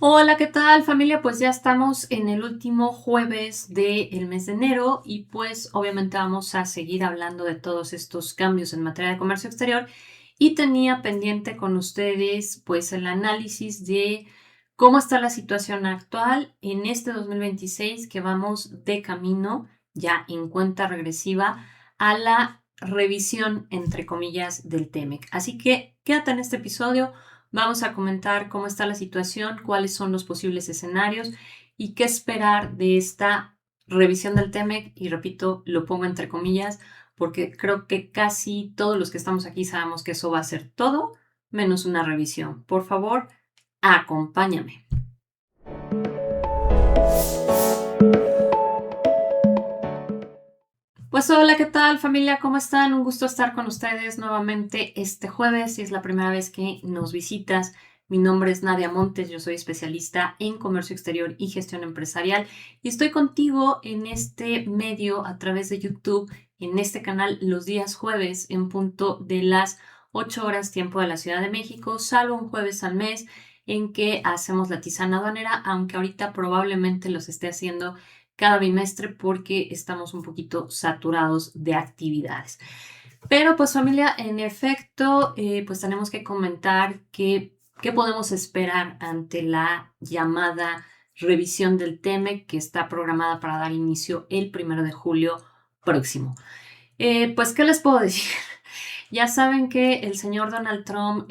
Hola, ¿qué tal familia? Pues ya estamos en el último jueves del mes de enero y pues obviamente vamos a seguir hablando de todos estos cambios en materia de comercio exterior y tenía pendiente con ustedes pues el análisis de cómo está la situación actual en este 2026 que vamos de camino ya en cuenta regresiva a la revisión entre comillas del TEMEC. Así que quédate en este episodio. Vamos a comentar cómo está la situación, cuáles son los posibles escenarios y qué esperar de esta revisión del TEMEC. Y repito, lo pongo entre comillas porque creo que casi todos los que estamos aquí sabemos que eso va a ser todo menos una revisión. Por favor, acompáñame. Pues hola, ¿qué tal familia? ¿Cómo están? Un gusto estar con ustedes nuevamente este jueves. Si es la primera vez que nos visitas, mi nombre es Nadia Montes, yo soy especialista en comercio exterior y gestión empresarial y estoy contigo en este medio a través de YouTube, en este canal los días jueves en punto de las 8 horas tiempo de la Ciudad de México, salvo un jueves al mes en que hacemos la tisana aduanera, aunque ahorita probablemente los esté haciendo cada bimestre porque estamos un poquito saturados de actividades. Pero pues familia, en efecto, pues tenemos que comentar qué podemos esperar ante la llamada revisión del TEMEC que está programada para dar inicio el 1 de julio próximo. Pues, ¿qué les puedo decir? Ya saben que el señor Donald Trump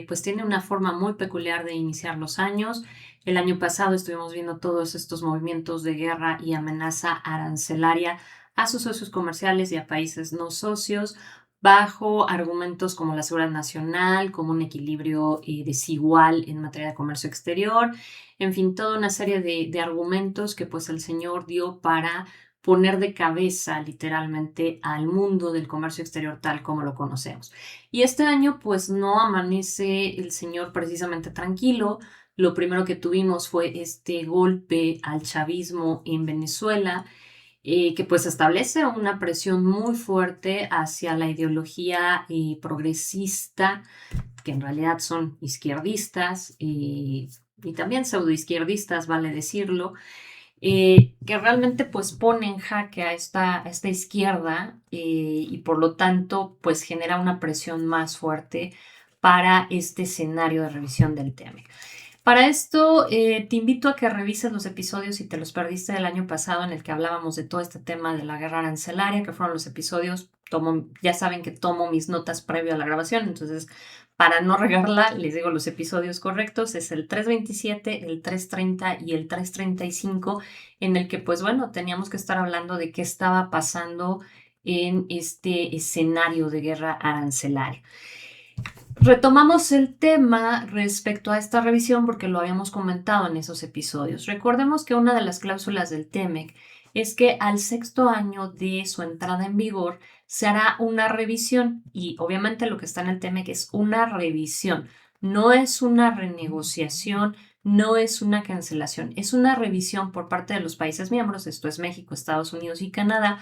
pues tiene una forma muy peculiar de iniciar los años. El año pasado estuvimos viendo todos estos movimientos de guerra y amenaza arancelaria a sus socios comerciales y a países no socios bajo argumentos como la seguridad nacional, como un equilibrio desigual en materia de comercio exterior, en fin, toda una serie de argumentos que pues el señor dio para poner de cabeza literalmente al mundo del comercio exterior tal como lo conocemos. Y este año pues no amanece el señor precisamente tranquilo. Lo primero que tuvimos fue este golpe al chavismo en Venezuela, que pues establece una presión muy fuerte hacia la ideología progresista, que en realidad son izquierdistas y también pseudoizquierdistas, vale decirlo, que realmente pues pone en jaque a esta izquierda y por lo tanto pues genera una presión más fuerte para este escenario de revisión del TEMEC. Para esto, te invito a que revises los episodios si te los perdiste del año pasado en el que hablábamos de todo este tema de la guerra arancelaria, que fueron los episodios, ya saben que tomo mis notas previo a la grabación, entonces para no regarla, les digo los episodios correctos, es el 327, el 330 y el 335, en el que pues bueno, teníamos que estar hablando de qué estaba pasando en este escenario de guerra arancelaria. Retomamos el tema respecto a esta revisión porque lo habíamos comentado en esos episodios. Recordemos que una de las cláusulas del TEMEC es que al sexto año de su entrada en vigor se hará una revisión y obviamente lo que está en el TEMEC es una revisión, no es una renegociación, no es una cancelación, es una revisión por parte de los países miembros, esto es México, Estados Unidos y Canadá,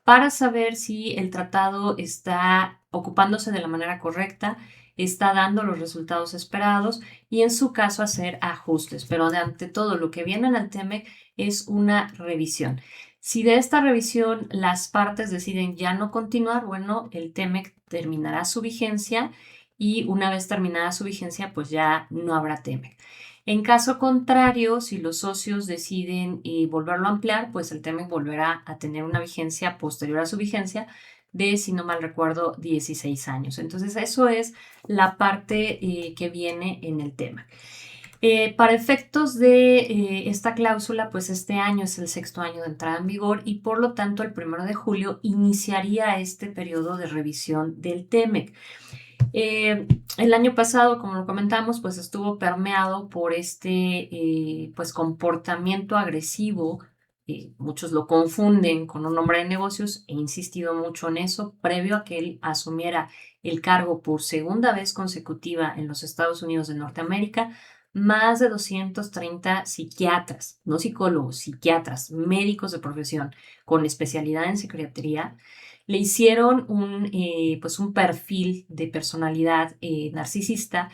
para saber si el tratado está ocupándose de la manera correcta, está dando los resultados esperados y en su caso hacer ajustes. Pero de ante todo lo que viene en el TEMEC es una revisión. Si de esta revisión las partes deciden ya no continuar, bueno, el TEMEC terminará su vigencia y una vez terminada su vigencia, pues ya no habrá TEMEC. En caso contrario, si los socios deciden volverlo a ampliar, pues el TEMEC volverá a tener una vigencia posterior a su vigencia de, si no mal recuerdo, 16 años. Entonces, eso es la parte que viene en el tema. Para efectos de esta cláusula, pues este año es el sexto año de entrada en vigor y por lo tanto el 1 de julio iniciaría este periodo de revisión del TEMEC. El año pasado, como lo comentamos, pues estuvo permeado por este pues comportamiento agresivo. Muchos lo confunden con un hombre de negocios. He insistido mucho en eso previo a que él asumiera el cargo por segunda vez consecutiva en los Estados Unidos de Norteamérica. Más de 230 psiquiatras, no psicólogos, psiquiatras, médicos de profesión con especialidad en psiquiatría le hicieron pues un perfil de personalidad narcisista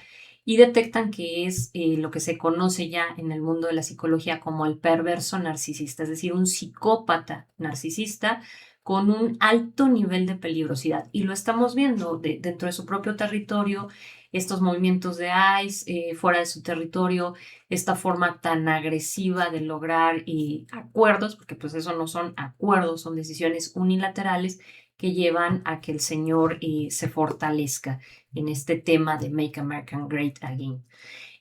y detectan que es lo que se conoce ya en el mundo de la psicología como el perverso narcisista, es decir, un psicópata narcisista con un alto nivel de peligrosidad. Y lo estamos viendo dentro de su propio territorio, estos movimientos de ICE fuera de su territorio, esta forma tan agresiva de lograr acuerdos, porque pues eso no son acuerdos, son decisiones unilaterales que llevan a que el señor se fortalezca en este tema de Make America Great Again.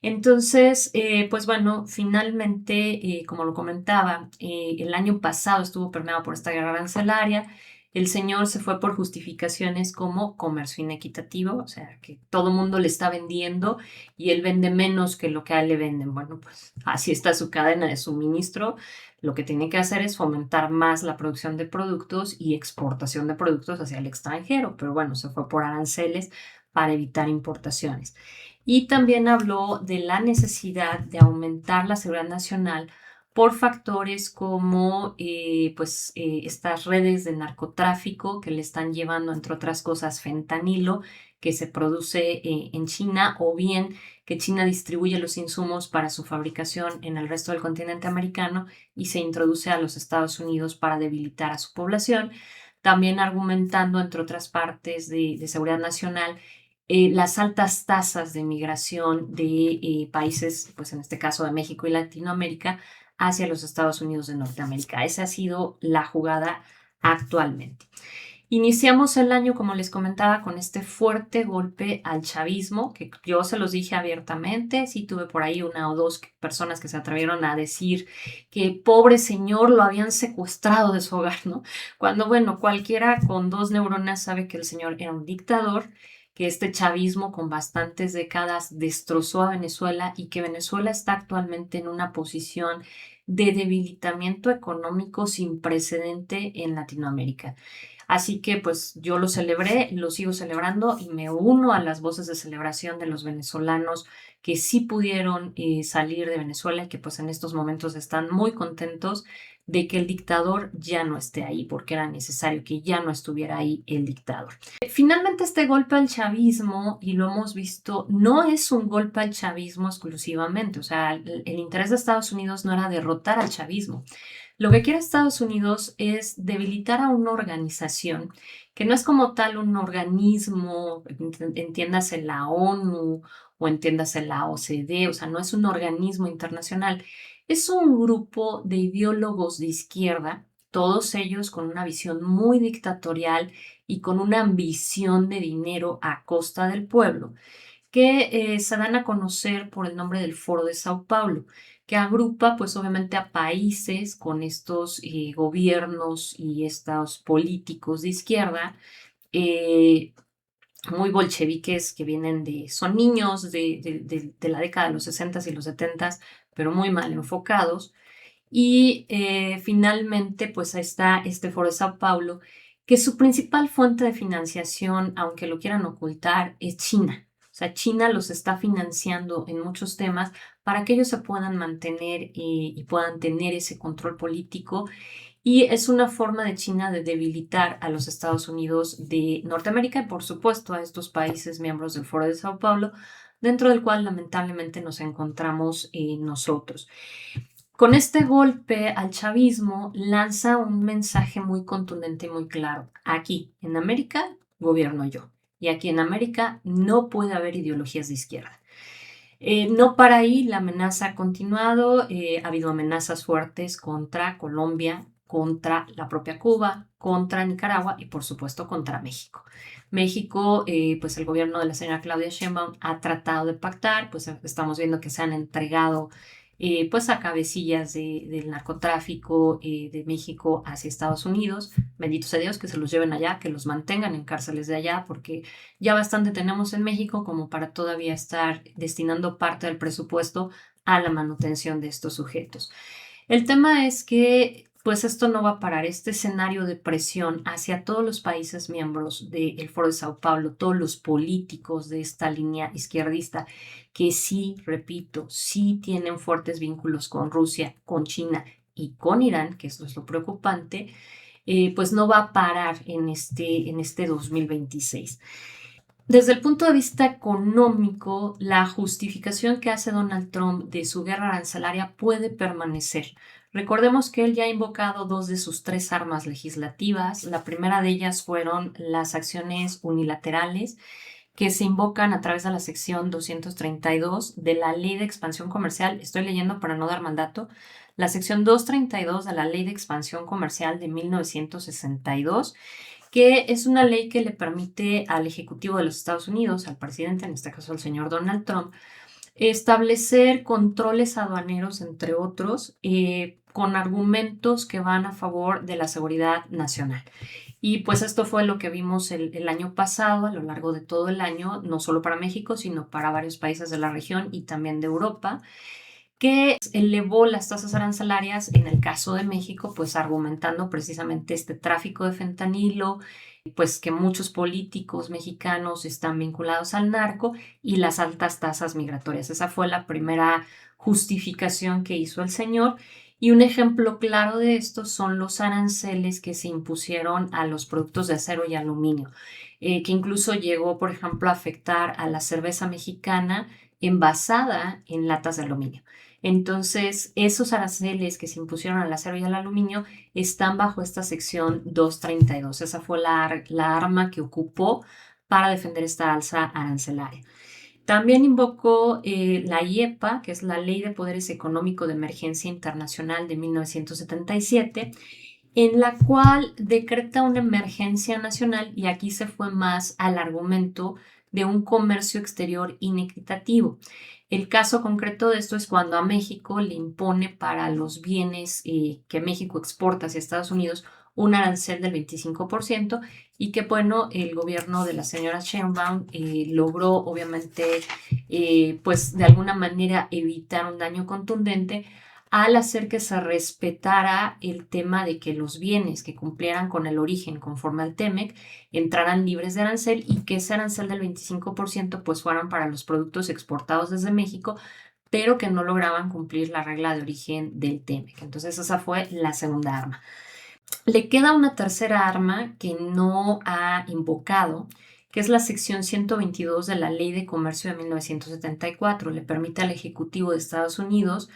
Entonces, pues bueno, finalmente, como lo comentaba, el año pasado estuvo permeado por esta guerra arancelaria. El señor se fue por justificaciones como comercio inequitativo, o sea, que todo el mundo le está vendiendo y él vende menos que lo que a él le venden. Bueno, pues así está su cadena de suministro. Lo que tiene que hacer es fomentar más la producción de productos y exportación de productos hacia el extranjero, pero bueno, se fue por aranceles para evitar importaciones. Y también habló de la necesidad de aumentar la seguridad nacional por factores como estas redes de narcotráfico que le están llevando, entre otras cosas, fentanilo que se produce en China, o bien que China distribuye los insumos para su fabricación en el resto del continente americano y se introduce a los Estados Unidos para debilitar a su población. También argumentando, entre otras partes de seguridad nacional, las altas tasas de migración de países, pues en este caso de México y Latinoamérica, hacia los Estados Unidos de Norteamérica. Esa ha sido la jugada actualmente. Iniciamos el año, como les comentaba, con este fuerte golpe al chavismo, que yo se los dije abiertamente. Sí tuve por ahí una o dos personas que se atrevieron a decir que pobre señor lo habían secuestrado de su hogar, ¿no? Cuando, bueno, cualquiera con 2 neuronas sabe que el señor era un dictador, que este chavismo con bastantes décadas destrozó a Venezuela y que Venezuela está actualmente en una posición de debilitamiento económico sin precedente en Latinoamérica. Así que pues yo lo celebré, lo sigo celebrando y me uno a las voces de celebración de los venezolanos que sí pudieron salir de Venezuela y que pues en estos momentos están muy contentos de que el dictador ya no esté ahí, porque era necesario que ya no estuviera ahí el dictador. Finalmente este golpe al chavismo, y lo hemos visto, no es un golpe al chavismo exclusivamente, o sea, el interés de Estados Unidos no era derrotar al chavismo. Lo que quiere Estados Unidos es debilitar a una organización que no es como tal un organismo, entiéndase la ONU o entiéndase la OCDE, o sea, no es un organismo internacional, es un grupo de ideólogos de izquierda, todos ellos con una visión muy dictatorial y con una ambición de dinero a costa del pueblo, que se dan a conocer por el nombre del Foro de Sao Paulo, que agrupa pues obviamente a países con estos gobiernos y estos políticos de izquierda, eh, muy bolcheviques que vienen son niños de la década de los 60 y los 70, pero muy mal enfocados. Y finalmente, pues está este Foro de Sao Paulo, que su principal fuente de financiación, aunque lo quieran ocultar, es China. O sea, China los está financiando en muchos temas para que ellos se puedan mantener y puedan tener ese control político. Y es una forma de China de debilitar a los Estados Unidos de Norteamérica y, por supuesto, a estos países miembros del Foro de Sao Paulo, dentro del cual lamentablemente nos encontramos nosotros. Con este golpe al chavismo lanza un mensaje muy contundente y muy claro. Aquí, en América, gobierno yo. Y aquí en América no puede haber ideologías de izquierda. No para ahí, la amenaza ha continuado. Ha habido amenazas fuertes contra Colombia, contra la propia Cuba, contra Nicaragua y por supuesto contra México. México, pues el gobierno de la señora Claudia Sheinbaum ha tratado de pactar, pues estamos viendo que se han entregado pues a cabecillas del narcotráfico de México hacia Estados Unidos. Bendito sea Dios que se los lleven allá, que los mantengan en cárceles de allá, porque ya bastante tenemos en México como para todavía estar destinando parte del presupuesto a la manutención de estos sujetos. El tema es que pues esto no va a parar, este escenario de presión hacia todos los países miembros del Foro de Sao Paulo, todos los políticos de esta línea izquierdista, que sí, repito, sí tienen fuertes vínculos con Rusia, con China y con Irán, que esto es lo preocupante, pues no va a parar en este 2026. Desde el punto de vista económico, la justificación que hace Donald Trump de su guerra arancelaria puede permanecer. Recordemos que él ya ha invocado dos de sus tres armas legislativas. La primera de ellas fueron las acciones unilaterales que se invocan a través de la sección 232 de la Ley de Expansión Comercial. Estoy leyendo para no dar mandato. La sección 232 de la Ley de Expansión Comercial de 1962, que es una ley que le permite al Ejecutivo de los Estados Unidos, al presidente, en este caso al señor Donald Trump, establecer controles aduaneros, entre otros, con argumentos que van a favor de la seguridad nacional. Y pues esto fue lo que vimos el año pasado, a lo largo de todo el año, no solo para México, sino para varios países de la región y también de Europa, que elevó las tasas arancelarias en el caso de México, pues argumentando precisamente este tráfico de fentanilo, pues que muchos políticos mexicanos están vinculados al narco y las altas tasas migratorias. Esa fue la primera justificación que hizo el señor. Y un ejemplo claro de esto son los aranceles que se impusieron a los productos de acero y aluminio, que incluso llegó, por ejemplo, a afectar a la cerveza mexicana envasada en latas de aluminio. Entonces, esos aranceles que se impusieron al acero y al aluminio están bajo esta sección 232. Esa fue la arma que ocupó para defender esta alza arancelaria. También invocó la IEPA, que es la Ley de Poderes Económico de Emergencia Internacional de 1977, en la cual decreta una emergencia nacional, y aquí se fue más al argumento de un comercio exterior inequitativo. El caso concreto de esto es cuando a México le impone para los bienes que México exporta hacia Estados Unidos un arancel del 25%, y que, bueno, el gobierno de la señora Sheinbaum logró, obviamente, pues de alguna manera evitar un daño contundente al hacer que se respetara el tema de que los bienes que cumplieran con el origen conforme al TEMEC entraran libres de arancel, y que ese arancel del 25% pues fueran para los productos exportados desde México, pero que no lograban cumplir la regla de origen del TEMEC. Entonces esa fue la segunda arma. Le queda una tercera arma que no ha invocado, que es la sección 122 de la Ley de Comercio de 1974. Le permite al Ejecutivo de Estados Unidos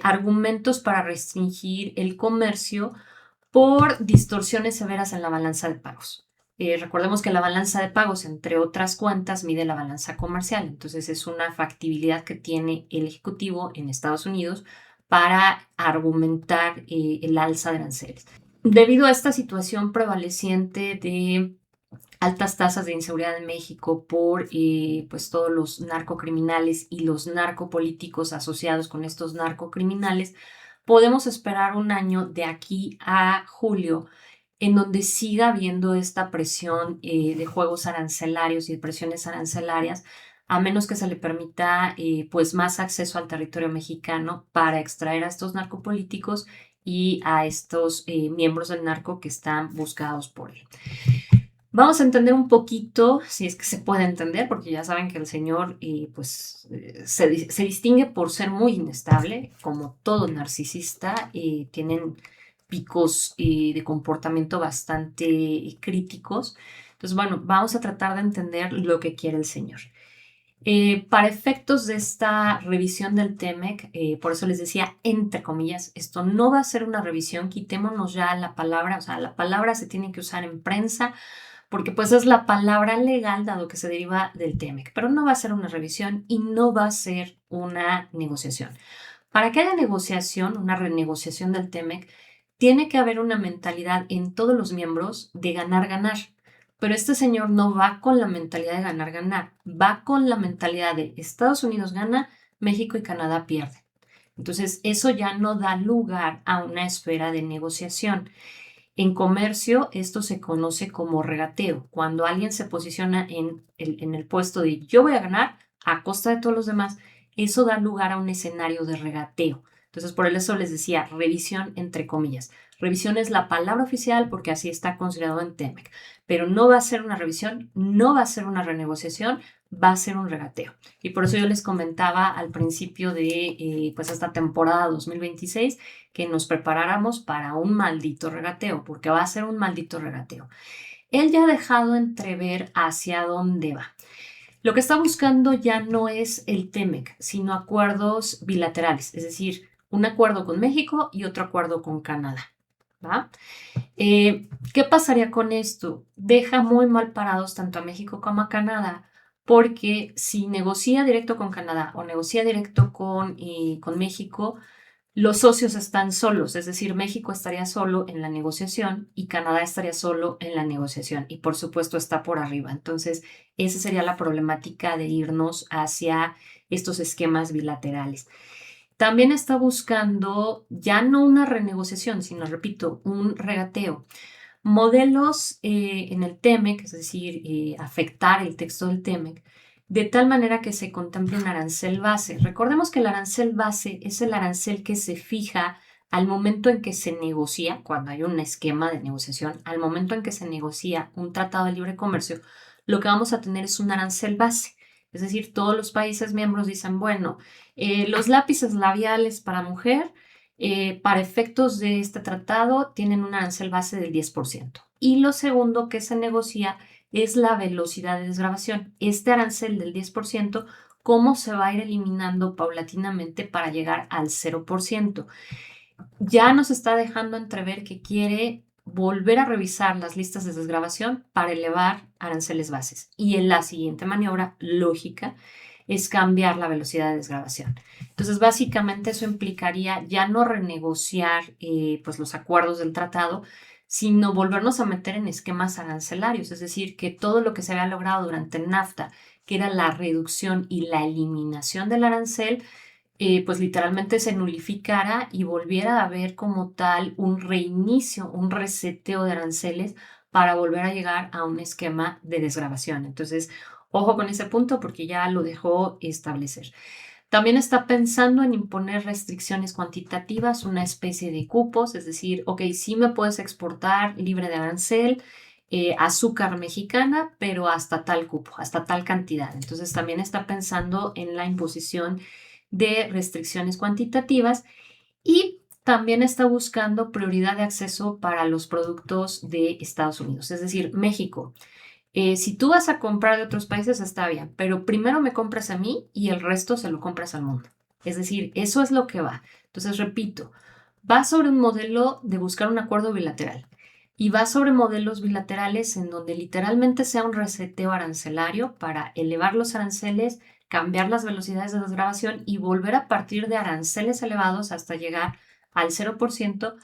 argumentos para restringir el comercio por distorsiones severas en la balanza de pagos. Recordemos que la balanza de pagos, entre otras cuentas, mide la balanza comercial. Entonces es una factibilidad que tiene el Ejecutivo en Estados Unidos para argumentar el alza de aranceles. Debido a esta situación prevaleciente de altas tasas de inseguridad en México por pues todos los narcocriminales y los narcopolíticos asociados con estos narcocriminales, podemos esperar un año de aquí a julio en donde siga habiendo esta presión de juegos arancelarios y de presiones arancelarias, a menos que se le permita pues más acceso al territorio mexicano para extraer a estos narcopolíticos y a estos miembros del narco que están buscados por él. Vamos a entender un poquito, si es que se puede entender, porque ya saben que el señor se distingue por ser muy inestable, como todo narcisista. Tienen picos de comportamiento bastante críticos. Entonces, bueno, vamos a tratar de entender lo que quiere el señor. Para efectos de esta revisión del TEMEC, por eso les decía, entre comillas, esto no va a ser una revisión, quitémonos ya la palabra, o sea, la palabra se tiene que usar en prensa, porque pues es la palabra legal dado que se deriva del TEMEC, pero no va a ser una revisión y no va a ser una negociación. Para que haya negociación, una renegociación del TEMEC, tiene que haber una mentalidad en todos los miembros de ganar-ganar. Pero este señor no va con la mentalidad de ganar-ganar, va con la mentalidad de Estados Unidos gana, México y Canadá pierden. Entonces, eso ya no da lugar a una esfera de negociación. En comercio, esto se conoce como regateo. Cuando alguien se posiciona en el puesto de yo voy a ganar a costa de todos los demás, eso da lugar a un escenario de regateo. Entonces, por eso les decía, revisión entre comillas. Revisión es la palabra oficial porque así está considerado en TEMEC, pero no va a ser una revisión, no va a ser una renegociación, va a ser un regateo. Y por eso yo les comentaba al principio de pues esta temporada 2026 que nos preparáramos para un maldito regateo, porque va a ser un maldito regateo. él ya ha dejado entrever hacia dónde va. Lo que está buscando ya no es el TEMEC, sino acuerdos bilaterales, es decir, un acuerdo con México y otro acuerdo con Canadá, ¿va? ¿Qué pasaría con esto? Deja muy mal parados tanto a México como a Canadá, porque si negocia directo con Canadá o negocia directo con México, los socios están solos, es decir, México estaría solo en la negociación y Canadá estaría solo en la negociación y por supuesto está por arriba. Entonces, esa sería la problemática de irnos hacia estos esquemas bilaterales. También está buscando ya no una renegociación, sino, repito, un regateo. Modelos en el TEMEC, es decir, afectar el texto del TEMEC, de tal manera que se contemple un arancel base. Recordemos que el arancel base es el arancel que se fija al momento en que se negocia, cuando hay un esquema de negociación, al momento en que se negocia un tratado de libre comercio, lo que vamos a tener es un arancel base. Es decir, todos los países miembros dicen, bueno, los lápices labiales para mujer para efectos de este tratado tienen un arancel base del 10%. Y lo segundo que se negocia es la velocidad de desgravación. Este arancel del 10%, cómo se va a ir eliminando paulatinamente para llegar al 0%. Ya nos está dejando entrever que quiere volver a revisar las listas de desgravación para elevar aranceles bases. Y en la siguiente maniobra lógica es cambiar la velocidad de desgravación. Entonces, básicamente eso implicaría ya no renegociar pues los acuerdos del tratado, sino volvernos a meter en esquemas arancelarios, es decir, que todo lo que se había logrado durante el NAFTA, que era la reducción y la eliminación del arancel, pues literalmente se nulificara y volviera a haber como tal un reinicio, un reseteo de aranceles para volver a llegar a un esquema de desgravación. Entonces, ojo con ese punto porque ya lo dejó establecer. También está pensando en imponer restricciones cuantitativas, una especie de cupos, es decir, ok, sí me puedes exportar libre de arancel, azúcar mexicana, pero hasta tal cupo, hasta tal cantidad. Entonces también está pensando en la imposición de restricciones cuantitativas y también está buscando prioridad de acceso para los productos de Estados Unidos, es decir, México. Si tú vas a comprar de otros países, está bien, pero primero me compras a mí y el resto se lo compras al mundo. Es decir, eso es lo que va. Entonces, repito, va sobre un modelo de buscar un acuerdo bilateral y va sobre modelos bilaterales en donde literalmente sea un reseteo arancelario para elevar los aranceles, cambiar las velocidades de desgravación y volver a partir de aranceles elevados hasta llegar al 0%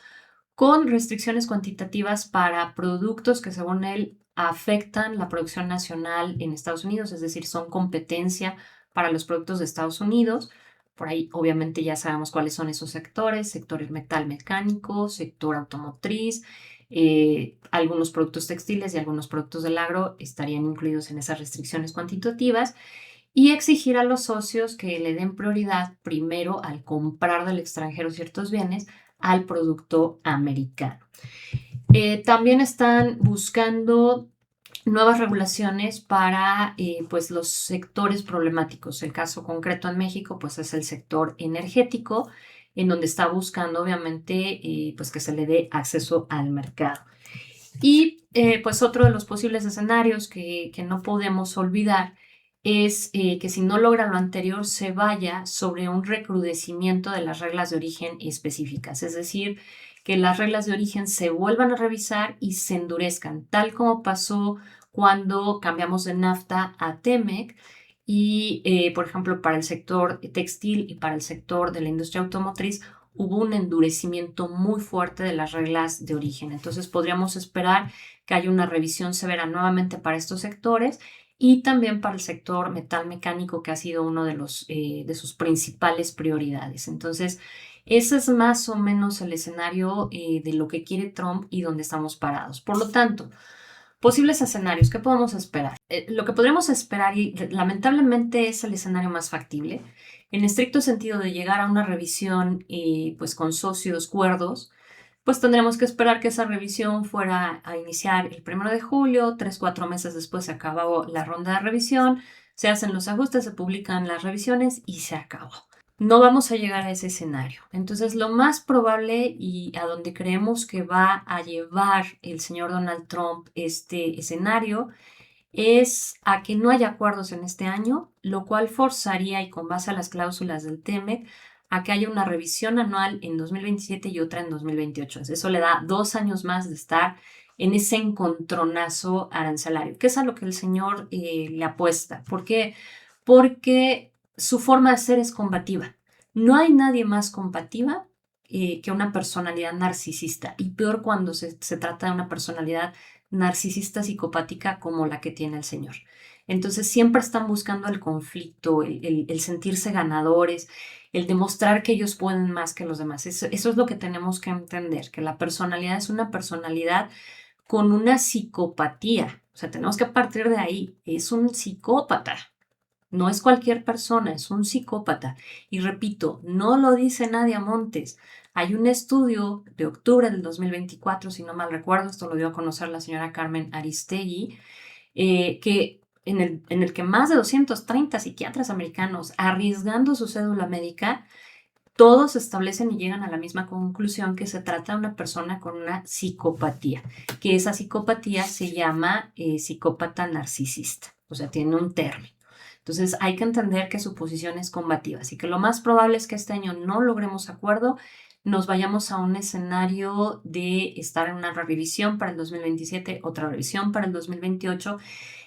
con restricciones cuantitativas para productos que según él afectan la producción nacional en Estados Unidos, es decir, son competencia para los productos de Estados Unidos. Por ahí obviamente ya sabemos cuáles son esos sectores, sector metal mecánico, sector automotriz, algunos productos textiles y algunos productos del agro estarían incluidos en esas restricciones cuantitativas y exigir a los socios que le den prioridad primero al comprar del extranjero ciertos bienes al producto americano. También están buscando nuevas regulaciones para pues los sectores problemáticos. El caso concreto en México pues es el sector energético, en donde está buscando obviamente pues que se le dé acceso al mercado. Y pues otro de los posibles escenarios que no podemos olvidar es que si no logra lo anterior se vaya sobre un recrudecimiento de las reglas de origen específicas, es decir, que las reglas de origen se vuelvan a revisar y se endurezcan, tal como pasó cuando cambiamos de NAFTA a TEMEC y, por ejemplo, para el sector textil y para el sector de la industria automotriz hubo un endurecimiento muy fuerte de las reglas de origen. Entonces podríamos esperar que haya una revisión severa nuevamente para estos sectores y también para el sector metal mecánico, que ha sido uno de sus principales prioridades. Entonces, ese es más o menos el escenario de lo que quiere Trump y donde estamos parados. Por lo tanto, posibles escenarios, ¿qué podemos esperar? Lo que podremos esperar, y lamentablemente es el escenario más factible, en estricto sentido de llegar a una revisión pues con socios cuerdos, pues tendremos que esperar que esa revisión fuera a iniciar el 1 de julio, 3-4 meses después se acabó la ronda de revisión, se hacen los ajustes, se publican las revisiones y se acabó. no vamos a llegar a ese escenario. Entonces, lo más probable y a donde creemos que va a llevar el señor Donald Trump este escenario es a que no haya acuerdos en este año, lo cual forzaría, y con base a las cláusulas del TEMEC, a que haya una revisión anual en 2027 y otra en 2028. Eso le da 2 años más de estar en ese encontronazo arancelario, que es a lo que el señor le apuesta. ¿Por qué? Porque su forma de ser es combativa. No hay nadie más combativa que una personalidad narcisista, y peor cuando se trata de una personalidad narcisista psicopática como la que tiene el señor. Entonces siempre están buscando el conflicto, el sentirse ganadores, el demostrar que ellos pueden más que los demás. Eso es lo que tenemos que entender, que la personalidad es una personalidad con una psicopatía. O sea, tenemos que partir de ahí. Es un psicópata. No es cualquier persona, es un psicópata. Y repito, no lo dice Nadia Montes. Hay un estudio de octubre del 2024, si no mal recuerdo, esto lo dio a conocer la señora Carmen Aristegui, en el que más de 230 psiquiatras americanos, arriesgando su cédula médica, todos establecen y llegan a la misma conclusión, que se trata de una persona con una psicopatía, que esa psicopatía se llama psicópata narcisista, o sea, tiene un término. Entonces hay que entender que su posición es combativa, así que lo más probable es que este año no logremos acuerdo, nos vayamos a un escenario de estar en una revisión para el 2027, otra revisión para el 2028,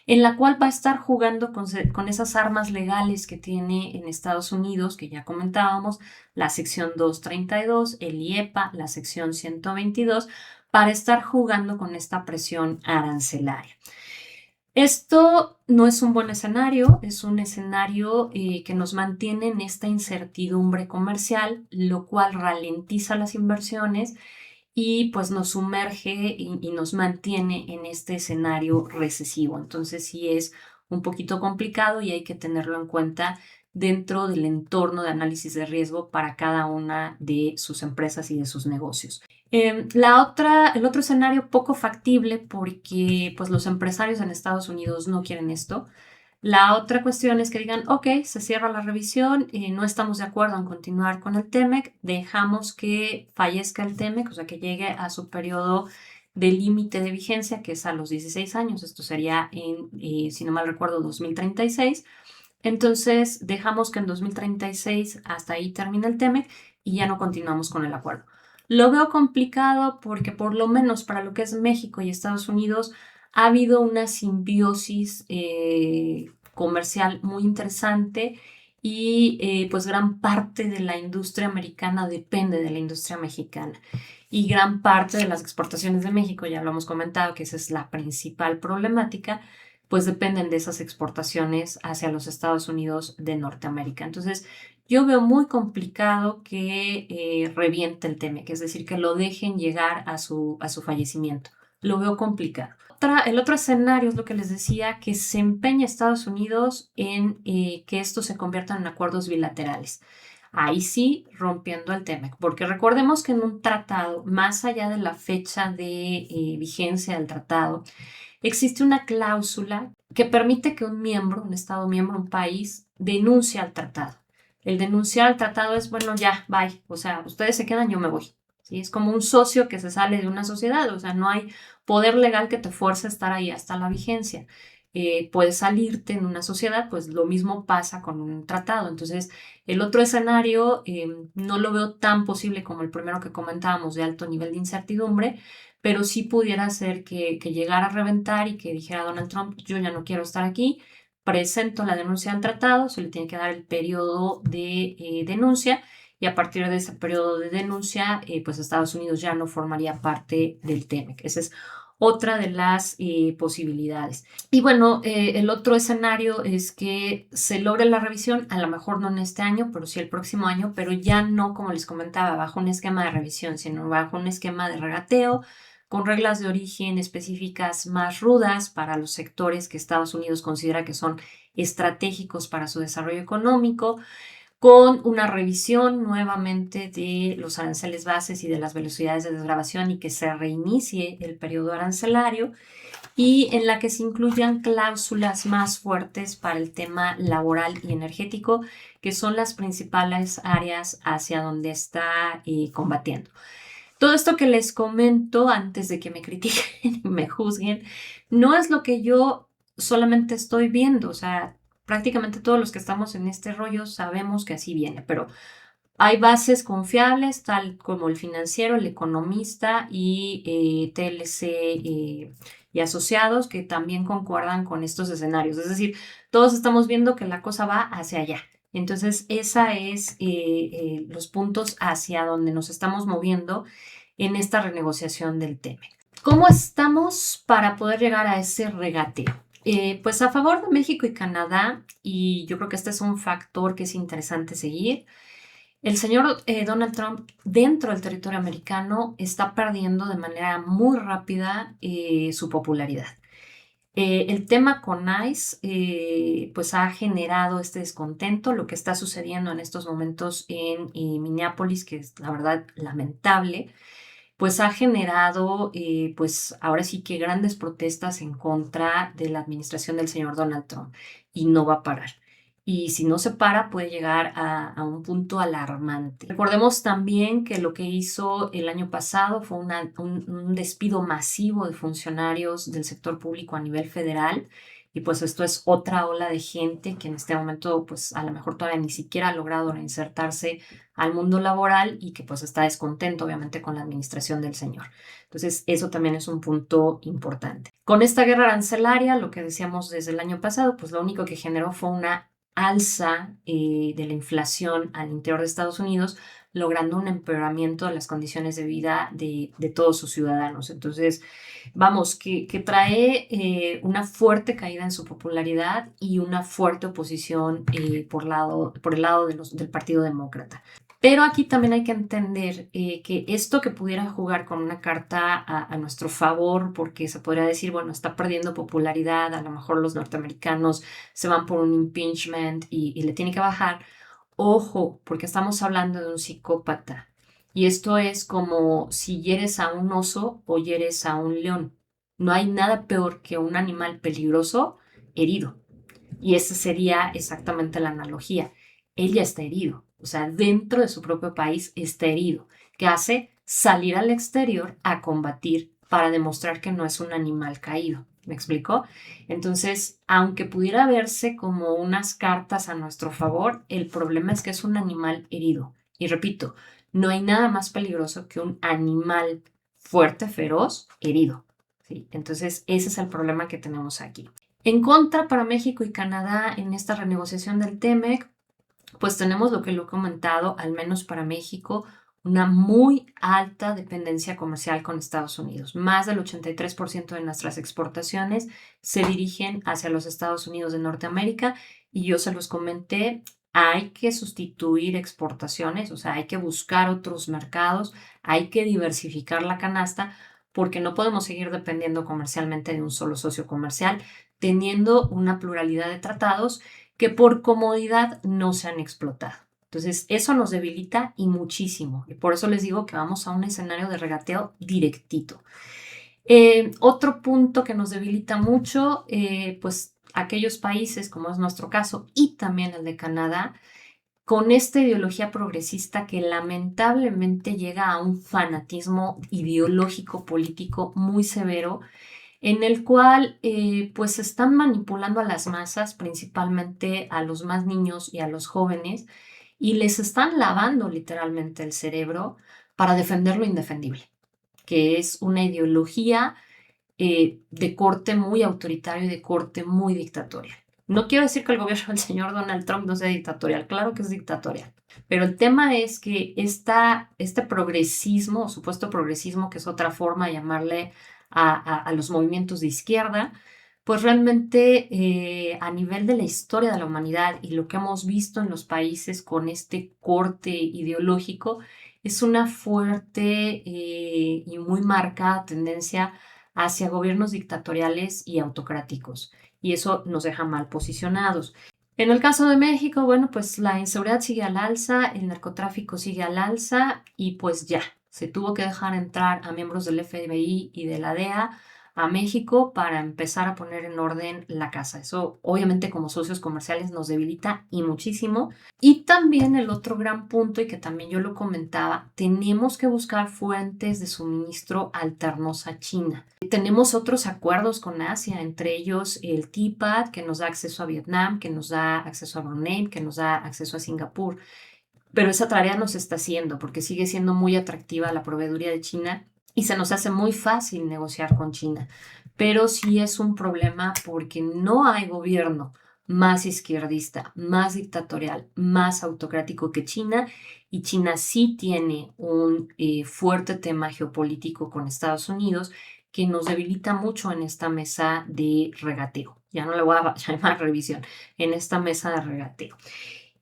en la cual va a estar jugando con esas armas legales que tiene en Estados Unidos, que ya comentábamos, la sección 232, el IEPA, la sección 122, para estar jugando con esta presión arancelaria. Esto no es un buen escenario, es un escenario que nos mantiene en esta incertidumbre comercial, lo cual ralentiza las inversiones y pues nos sumerge y nos mantiene en este escenario recesivo. Entonces sí es un poquito complicado y hay que tenerlo en cuenta dentro del entorno de análisis de riesgo para cada una de sus empresas y de sus negocios. El otro escenario poco factible, porque pues los empresarios en Estados Unidos no quieren esto. La otra cuestión es que digan, ok, se cierra la revisión, no estamos de acuerdo en continuar con el TEMEC, dejamos que fallezca el TEMEC, o sea, que llegue a su periodo de límite de vigencia, que es a los 16 años. Esto sería en, si no mal recuerdo, 2036. Entonces, dejamos que en 2036 hasta ahí termine el TEMEC y ya no continuamos con el acuerdo. Lo veo complicado porque por lo menos para lo que es México y Estados Unidos ha habido una simbiosis comercial muy interesante y pues gran parte de la industria americana depende de la industria mexicana, y gran parte de las exportaciones de México, ya lo hemos comentado que esa es la principal problemática, pues dependen de esas exportaciones hacia los Estados Unidos de Norteamérica. Entonces, yo veo muy complicado que reviente el TEMEC, es decir, que lo dejen llegar a su fallecimiento. Lo veo complicado. El otro escenario es lo que les decía, que se empeña Estados Unidos en que esto se convierta en acuerdos bilaterales. Ahí sí, rompiendo el TEMEC, porque recordemos que en un tratado, más allá de la fecha de vigencia del tratado, existe una cláusula que permite que un miembro, un Estado miembro, un país, denuncie al tratado. El denunciar al tratado es, bueno, ya, bye. O sea, ustedes se quedan, yo me voy. ¿Sí? Es como un socio que se sale de una sociedad. O sea, no hay poder legal que te fuerce a estar ahí hasta la vigencia. Puedes salirte en una sociedad, pues lo mismo pasa con un tratado. Entonces, el otro escenario no lo veo tan posible como el primero que comentábamos, de alto nivel de incertidumbre, pero sí pudiera ser que llegara a reventar y que dijera Donald Trump, yo ya no quiero estar aquí, presento la denuncia al tratado, se le tiene que dar el periodo de denuncia, y a partir de ese periodo de denuncia, pues Estados Unidos ya no formaría parte del TEMEC. Esa es otra de las posibilidades. Y bueno, el otro escenario es que se logre la revisión, a lo mejor no en este año, pero sí el próximo año, pero ya no, como les comentaba, bajo un esquema de revisión, sino bajo un esquema de regateo, con reglas de origen específicas más rudas para los sectores que Estados Unidos considera que son estratégicos para su desarrollo económico, con una revisión nuevamente de los aranceles bases y de las velocidades de desgravación, y que se reinicie el periodo arancelario. y en la que se incluyan cláusulas más fuertes para el tema laboral y energético, que son las principales áreas hacia donde está combatiendo. Todo esto que les comento antes de que me critiquen y me juzguen, no es lo que yo solamente estoy viendo, o sea, prácticamente todos los que estamos en este rollo sabemos que así viene, pero hay bases confiables, tal como el Financiero, el Economista y TLC y asociados, que también concuerdan con estos escenarios. Es decir, todos estamos viendo que la cosa va hacia allá. Entonces, esa es los puntos hacia donde nos estamos moviendo en esta renegociación del TEMEC. ¿Cómo estamos para poder llegar a ese regateo? Pues a favor de México y Canadá, y yo creo que este es un factor que es interesante seguir. El señor Donald Trump dentro del territorio americano está perdiendo de manera muy rápida su popularidad. El tema con ICE pues ha generado este descontento, lo que está sucediendo en estos momentos en Minneapolis, que es la verdad lamentable, pues ha generado pues ahora sí que grandes protestas en contra de la administración del señor Donald Trump y no va a parar. Y si no se para, puede llegar a un punto alarmante. Recordemos también que lo que hizo el año pasado fue un despido masivo de funcionarios del sector público a nivel federal. Y pues esto es otra ola de gente que en este momento pues a lo mejor todavía ni siquiera ha logrado reinsertarse al mundo laboral y que pues está descontento obviamente con la administración del señor. Entonces eso también es un punto importante. Con esta guerra arancelaria, lo que decíamos desde el año pasado, pues lo único que generó fue una alza de la inflación al interior de Estados Unidos, logrando un empeoramiento de las condiciones de vida de todos sus ciudadanos. Entonces, vamos, que trae una fuerte caída en su popularidad y una fuerte oposición por el lado del Partido Demócrata. Pero aquí también hay que entender que esto que pudiera jugar con una carta a nuestro favor, porque se podría decir, bueno, está perdiendo popularidad, a lo mejor los norteamericanos se van por un impeachment y le tiene que bajar. Ojo, porque estamos hablando de un psicópata. Y esto es como si hieres a un oso o hieres a un león. No hay nada peor que un animal peligroso herido. Y esa sería exactamente la analogía. Él ya está herido, o sea, dentro de su propio país está herido. ¿Qué hace? Salir al exterior a combatir para demostrar que no es un animal caído. ¿Me explico? Entonces, aunque pudiera verse como unas cartas a nuestro favor, el problema es que es un animal herido. Y repito, no hay nada más peligroso que un animal fuerte, feroz, herido. ¿Sí? Entonces, ese es el problema que tenemos aquí. En contra para México y Canadá en esta renegociación del TEMEC, pues tenemos lo que lo he comentado, al menos para México, una muy alta dependencia comercial con Estados Unidos. Más del 83% de nuestras exportaciones se dirigen hacia los Estados Unidos de Norteamérica y yo se los comenté, hay que sustituir exportaciones, o sea, hay que buscar otros mercados, hay que diversificar la canasta porque no podemos seguir dependiendo comercialmente de un solo socio comercial, teniendo una pluralidad de tratados que por comodidad no se han explotado. Entonces, eso nos debilita y muchísimo. Y por eso les digo que vamos a un escenario de regateo directito. Otro punto que nos debilita mucho, pues aquellos países, como es nuestro caso, y también el de Canadá, con esta ideología progresista que lamentablemente llega a un fanatismo ideológico político muy severo en el cual pues están manipulando a las masas, principalmente a los más niños y a los jóvenes, y les están lavando literalmente el cerebro para defender lo indefendible, que es una ideología de corte muy autoritario y de corte muy dictatorial. No quiero decir que el gobierno del señor Donald Trump no sea dictatorial, claro que es dictatorial, pero el tema es que este progresismo, o supuesto progresismo, que es otra forma de llamarle a los movimientos de izquierda, pues realmente a nivel de la historia de la humanidad y lo que hemos visto en los países con este corte ideológico, es una fuerte y muy marcada tendencia hacia gobiernos dictatoriales y autocráticos, y eso nos deja mal posicionados. En el caso de México, bueno, pues la inseguridad sigue al alza, el narcotráfico sigue al alza y pues ya, se tuvo que dejar entrar a miembros del FBI y de la DEA a México para empezar a poner en orden la casa. Eso obviamente como socios comerciales nos debilita y muchísimo. Y también el otro gran punto, y que también yo lo comentaba, tenemos que buscar fuentes de suministro alternos a China. Tenemos otros acuerdos con Asia, entre ellos el TPAD, que nos da acceso a Vietnam, que nos da acceso a Brunei, que nos da acceso a Singapur. Pero esa tarea no se está haciendo porque sigue siendo muy atractiva la proveeduría de China y se nos hace muy fácil negociar con China. Pero sí es un problema porque no hay gobierno más izquierdista, más dictatorial, más autocrático que China, y China sí tiene un fuerte tema geopolítico con Estados Unidos que nos debilita mucho en esta mesa de regateo. Ya no le voy a llamar revisión, en esta mesa de regateo.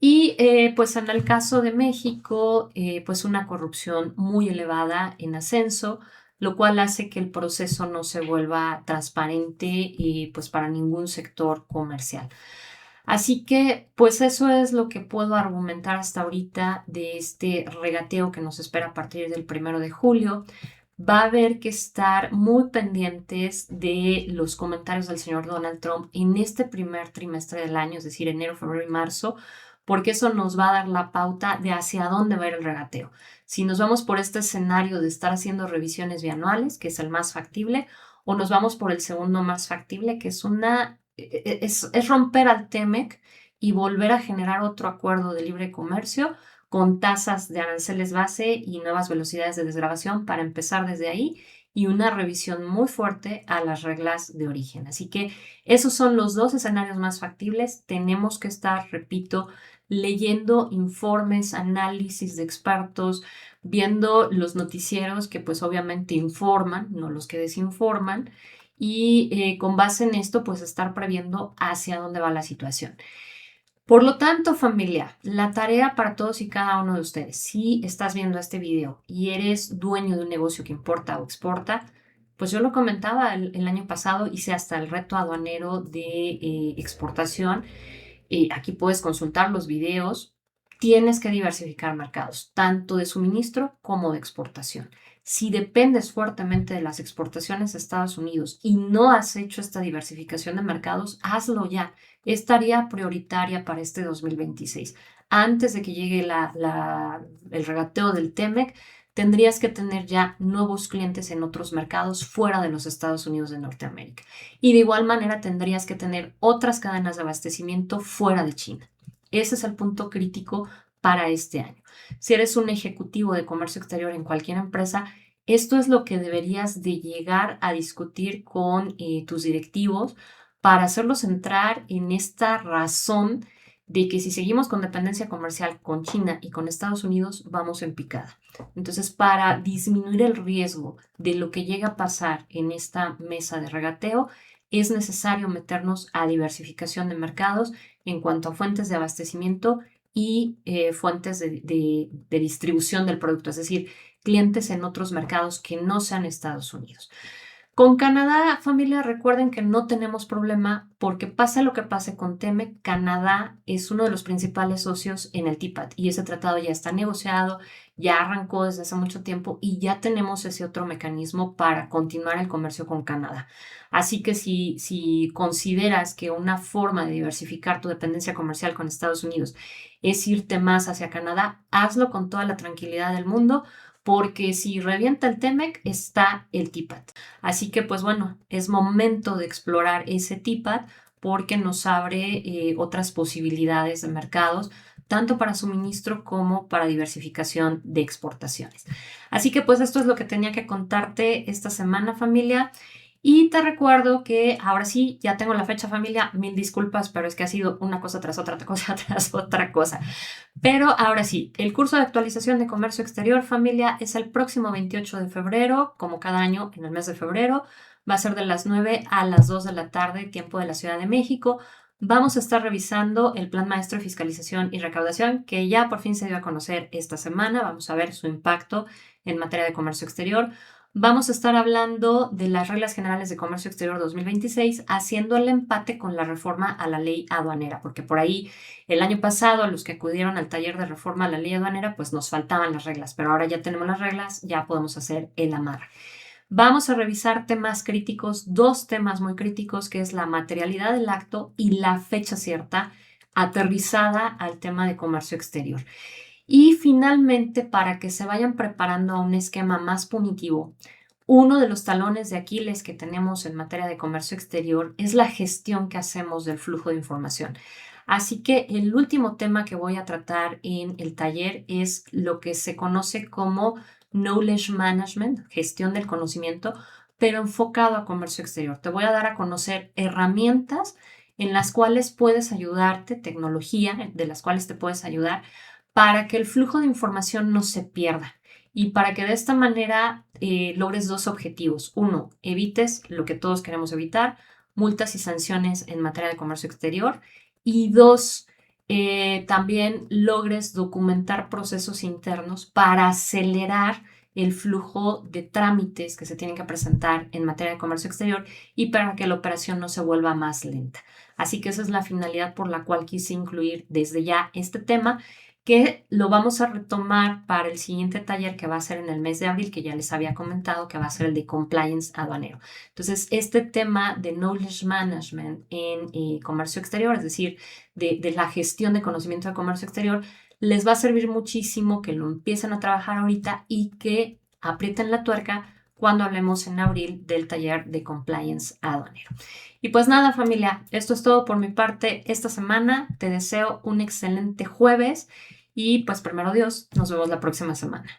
Y pues en el caso de México, pues una corrupción muy elevada en ascenso, lo cual hace que el proceso no se vuelva transparente pues para ningún sector comercial. Así que pues eso es lo que puedo argumentar hasta ahorita de este regateo que nos espera a partir del 1 de julio. Va a haber que estar muy pendientes de los comentarios del señor Donald Trump en este primer trimestre del año, es decir, enero, febrero y marzo, porque eso nos va a dar la pauta de hacia dónde va a ir el regateo. Si nos vamos por este escenario de estar haciendo revisiones bianuales, que es el más factible, o nos vamos por el segundo más factible, que es romper al TEMEC y volver a generar otro acuerdo de libre comercio con tasas de aranceles base y nuevas velocidades de desgravación para empezar desde ahí, y una revisión muy fuerte a las reglas de origen. Así que esos son los dos escenarios más factibles. Tenemos que estar, repito, leyendo informes, análisis de expertos, viendo los noticieros que pues obviamente informan, no los que desinforman, y con base en esto pues estar previendo hacia dónde va la situación. Por lo tanto, familia, la tarea para todos y cada uno de ustedes, si estás viendo este video y eres dueño de un negocio que importa o exporta, pues yo lo comentaba el año pasado, hice hasta el reto aduanero de exportación. Aquí puedes consultar los videos. Tienes que diversificar mercados, tanto de suministro como de exportación. Si dependes fuertemente de las exportaciones a Estados Unidos y no has hecho esta diversificación de mercados, hazlo ya. Es tarea prioritaria para este 2026. Antes de que llegue el regateo del TEMEC, tendrías que tener ya nuevos clientes en otros mercados fuera de los Estados Unidos de Norteamérica. Y de igual manera tendrías que tener otras cadenas de abastecimiento fuera de China. Ese es el punto crítico para este año. Si eres un ejecutivo de comercio exterior en cualquier empresa, esto es lo que deberías de llegar a discutir con tus directivos para hacerlos entrar en esta razón de que si seguimos con dependencia comercial con China y con Estados Unidos, vamos en picada. Entonces, para disminuir el riesgo de lo que llega a pasar en esta mesa de regateo, es necesario meternos a diversificación de mercados en cuanto a fuentes de abastecimiento y fuentes de distribución del producto, es decir, clientes en otros mercados que no sean Estados Unidos. Con Canadá, familia, recuerden que no tenemos problema porque pase lo que pase con TEMEC, Canadá es uno de los principales socios en el TPAD y ese tratado ya está negociado, ya arrancó desde hace mucho tiempo y ya tenemos ese otro mecanismo para continuar el comercio con Canadá. Así que si consideras que una forma de diversificar tu dependencia comercial con Estados Unidos es irte más hacia Canadá, hazlo con toda la tranquilidad del mundo, porque si revienta el TEMEC está el TPAD. Así que pues bueno, es momento de explorar ese TPAD porque nos abre otras posibilidades de mercados, tanto para suministro como para diversificación de exportaciones. Así que pues esto es lo que tenía que contarte esta semana, familia. Y te recuerdo que ahora sí, ya tengo la fecha, familia, mil disculpas, pero es que ha sido una cosa tras otra cosa tras otra cosa. Pero ahora sí, el curso de actualización de comercio exterior, familia, es el próximo 28 de febrero, como cada año en el mes de febrero. Va a ser de las 9 a las 2 de la tarde, tiempo de la Ciudad de México. Vamos a estar revisando el Plan Maestro de Fiscalización y Recaudación, que ya por fin se dio a conocer esta semana. Vamos a ver su impacto en materia de comercio exterior. Vamos a estar hablando de las reglas generales de comercio exterior 2026, haciendo el empate con la reforma a la ley aduanera, porque por ahí el año pasado a los que acudieron al taller de reforma a la ley aduanera, pues nos faltaban las reglas, pero ahora ya tenemos las reglas, ya podemos hacer el amarre. Vamos a revisar temas críticos, dos temas muy críticos, que es la materialidad del acto y la fecha cierta, aterrizada al tema de comercio exterior. Y finalmente, para que se vayan preparando a un esquema más punitivo, uno de los talones de Aquiles que tenemos en materia de comercio exterior es la gestión que hacemos del flujo de información. Así que el último tema que voy a tratar en el taller es lo que se conoce como Knowledge Management, gestión del conocimiento, pero enfocado a comercio exterior. Te voy a dar a conocer herramientas en las cuales puedes ayudarte, tecnología de las cuales te puedes ayudar para que el flujo de información no se pierda y para que de esta manera logres dos objetivos. Uno, evites lo que todos queremos evitar, multas y sanciones en materia de comercio exterior. Y dos, también logres documentar procesos internos para acelerar el flujo de trámites que se tienen que presentar en materia de comercio exterior y para que la operación no se vuelva más lenta. Así que esa es la finalidad por la cual quise incluir desde ya este tema, que lo vamos a retomar para el siguiente taller que va a ser en el mes de abril, que ya les había comentado, que va a ser el de compliance aduanero. Entonces, este tema de knowledge management en comercio exterior, es decir, de la gestión de conocimiento de comercio exterior, les va a servir muchísimo que lo empiecen a trabajar ahorita y que aprieten la tuerca cuando hablemos en abril del taller de compliance aduanero. Y pues nada, familia, esto es todo por mi parte esta semana. Te deseo un excelente jueves y pues primero Dios, nos vemos la próxima semana.